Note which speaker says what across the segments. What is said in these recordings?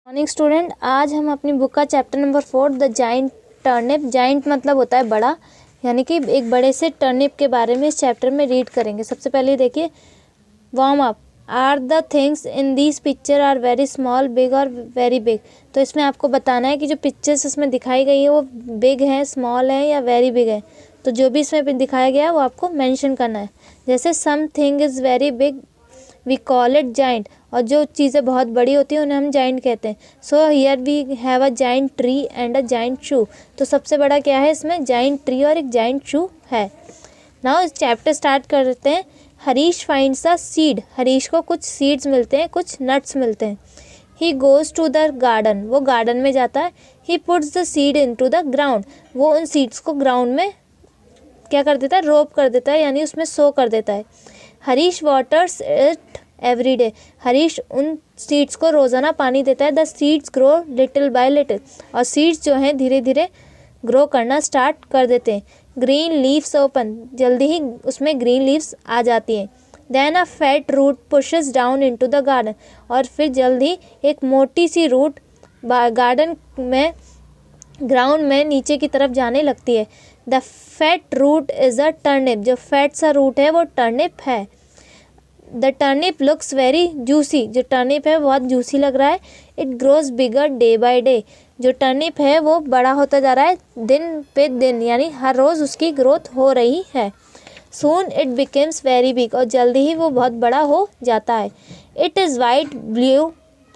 Speaker 1: Morning student, आज हम अपनी बुक का chapter number 4 the giant turnip, giant मतलब होता है बड़ा, यानी कि एक बड़े से टर्निप के बारे में इस चैप्टर में रीड करेंगे। सबसे पहले देखिए warm up. Are the things in this picture are very small, big और वेरी बिग। तो इसमें आपको बताना है कि जो पिक्चर्स इसमें दिखाई गई है वो बिग है, स्मॉल है या वेरी बिग है। तो जो भी इसमें दिखाया गया है वो आपको मेंशन करना है। जैसे something is very big we call it giant, और जो चीज़ें बहुत बड़ी होती हैं उन्हें हम जाइंट कहते हैं। So here we have a giant tree and a giant shoe. तो सबसे बड़ा क्या है इसमें, जाइंट ट्री और एक जाइंट शू है। नाउ इस चैप्टर स्टार्ट करते हैं। Harish finds a seed, Harish को कुछ सीड्स मिलते हैं, कुछ नट्स मिलते हैं। He goes to the garden, वो गार्डन में जाता है। He puts the seed into the ground, वो उन सीड्स को ग्राउंड में क्या कर देता है, रोप कर देता है, यानी उसमें सो कर देता है। Harish waters it every day, Harish उन सीड्स को रोज़ाना पानी देता है। The seeds grow little bye little, और सीड्स जो हैं धीरे धीरे ग्रो करना स्टार्ट कर देते हैं। ग्रीन लीव्स ओपन, जल्दी ही उसमें ग्रीन लीव्स आ जाती हैं। Then a fat root pushes down into the garden, और फिर जल्दी एक मोटी सी रूट गार्डन में, ग्राउंड में नीचे की तरफ जाने लगती है। The fat root is a turnip, जो फैट सा रूट है वो टर्निप है। The turnip looks very juicy, जो टर्निप है बहुत जूसी लग रहा है। It grows bigger day by day, जो टर्निप है वो बड़ा होता जा रहा है दिन पे दिन, यानी हर रोज़ उसकी ग्रोथ हो रही है। Soon it becomes very big, और जल्दी ही वो बहुत बड़ा हो जाता है। It is white blue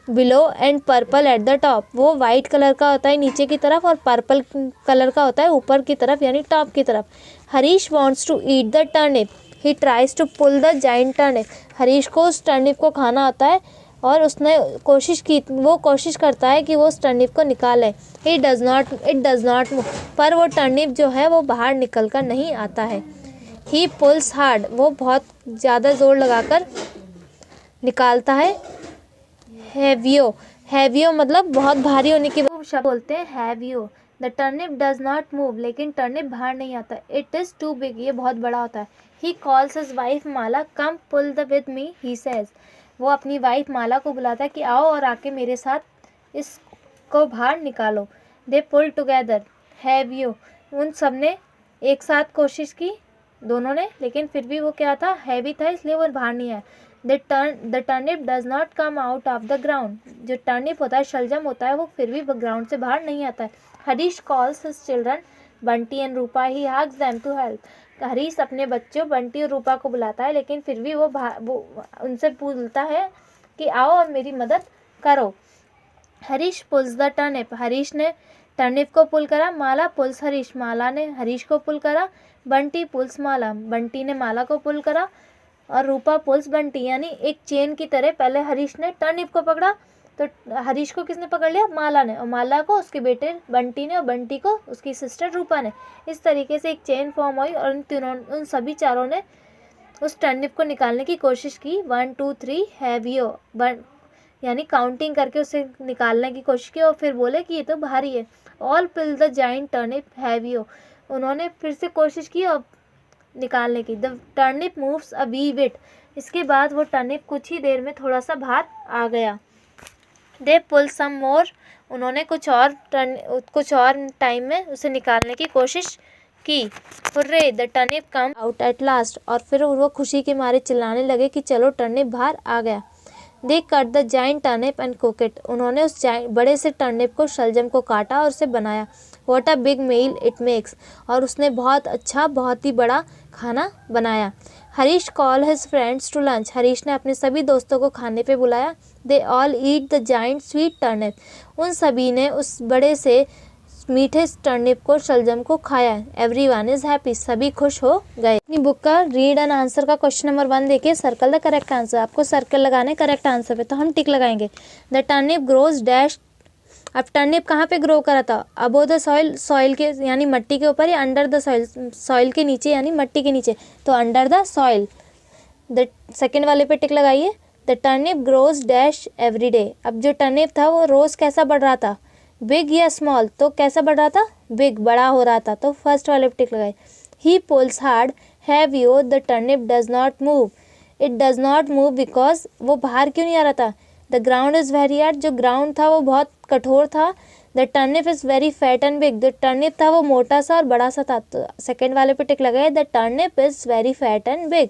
Speaker 1: below and purple at the top, वो वाइट कलर का होता है नीचे की तरफ और पर्पल कलर का होता है ऊपर की तरफ, यानी टॉप की तरफ। Harish wants to eat the turnip, he tries to pull the giant turnip, Harish को उस टर्निप को खाना आता है और उसने वो कोशिश करता है कि वो उस टर्निप को निकाले। इट डज़ नॉट मूव, पर वो टर्निप जो है वो बाहर निकल कर नहीं आता है। ही पुल्स हार्ड, वो बहुत ज़्यादा जोर लगाकर निकालता है। हैवियो मतलब बहुत भारी होने की वो शब्द बोलते हैं heave ho. The turnip does not move, लेकिन टर्निप बाहर नहीं आता। इट इज़ टू बिग, ये बहुत बड़ा होता है। He calls his wife Mala, come pull the with me, he says, वो अपनी वाइफ माला को बुलाता है कि आओ और आके मेरे साथ इसको बाहर निकालो। दे पुल टुगेदर हैवियो, उन सब ने एक साथ कोशिश की दोनों ने, लेकिन फिर भी वो क्या था, हैवी था, इसलिए वो बाहर नहीं आया। The turnip does not come out of the ground, जो टर्निप होता है, शलजम होता है, वो फिर भी ग्राउंड से बाहर नहीं आता है। Harish calls his children Bunty and Rupa, he asks them to help, Harish अपने बच्चों बंटी और रूपा को बुलाता है, लेकिन फिर भी वो उनसे पूछता है कि आओ और मेरी मदद करो। Harish pulls the turnip, Harish ने टर्निप को पुल करा। माला पुल्स हरीश, माला ने हरीश को पुल करा। बंटी पुल्स माला, बंटी ने माला को पुल करा। और रूपा पुल्स बंटी, यानी एक चेन की तरह पहले हरीश ने टर्निप को पकड़ा, तो हरीश को किसने पकड़ लिया, माला ने, और माला को उसके बेटे बंटी ने, और बंटी को उसकी सिस्टर रूपा ने। इस तरीके से एक चेन फॉर्म हुई और उन सभी चारों ने उस टर्निप को निकालने की कोशिश की। 1 2 3 हैवियो, यानी काउंटिंग करके उसे निकालने की कोशिश की, और फिर बोले कि ये तो भारी है। All pull the giant turnip heave ho, उन्होंने फिर से कोशिश की और निकालने की। The turnip moves a wee bit, इसके बाद वो टर्निप कुछ ही देर में थोड़ा सा बाहर आ गया। दे पुल सम मोर, उन्होंने कुछ और टाइम में उसे निकालने की कोशिश की। Hurray the turnip come out at last, और फिर वो खुशी के मारे चिल्लाने लगे कि चलो टर्निप बाहर आ गया। They cut the giant turnip and cook it, उन्होंने उस बड़े से टर्निप को, शलजम को काटा और उसे बनाया। What a big meal it makes, और उसने बहुत अच्छा, बहुत ही बड़ा खाना बनाया। Harish call his friends to lunch, Harish ने अपने सभी दोस्तों को खाने पे बुलाया। They all eat the giant sweet turnip, उन सभी ने उस बड़े से मीठे टर्निप को, शलजम को खाया। एवरीवन इज हैप्पी, सभी खुश हो गए। अपनी बुक का रीड एंड आंसर का क्वेश्चन नंबर 1 देखिए, सर्कल द करेक्ट आंसर, आपको सर्कल लगाने करेक्ट आंसर पे, तो हम टिक लगाएंगे। द टर्निप ग्रोज डैश, अब टर्निप कहाँ पे ग्रो करा था, अबो द सॉइल, सॉइल के यानी मिट्टी के ऊपर, या अंडर द सॉइल, सॉइल के नीचे यानी मिट्टी के नीचे, तो under the soil. The second वाले पे टिक लगाइए। The turnip grows dash every day, अब जो टर्निप था वो रोज़ कैसा बढ़ रहा था, बिग या स्मॉल, तो कैसा बढ़ रहा था, बिग, बड़ा हो रहा था, तो फर्स्ट वाले पे टिक लगाए। He pulls hard heave ho the turnip does not move, it does not move because, वो बाहर क्यों नहीं आ रहा था, the ground is very hard, जो ग्राउंड था वो बहुत कठोर था। The turnip is very fat and big, जो टर्निप था वो मोटा सा और बड़ा सा था। तो सेकेंड वाले पे टिक लगाए, the turnip is very fat and big.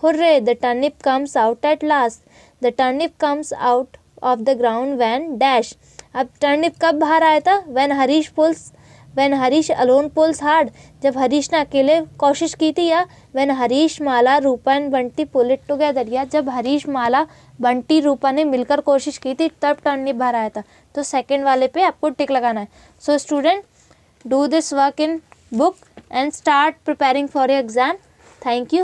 Speaker 1: Hurray, the turnip comes out at last, the turnip comes out of the ground when dash. अब टर्निप कब बाहर आया था? When Harish alone pulls hard, जब हरीश ने अकेले कोशिश की थी, या when Harish, Mala, Rupa and Bunty pull it together, या जब हरीश, माला, बंटी, रूपा ने मिलकर कोशिश की थी तब टर्निप बाहर आया था। तो सेकंड वाले पे आपको टिक लगाना है। So student, do this work in book and start preparing for your exam. Thank you.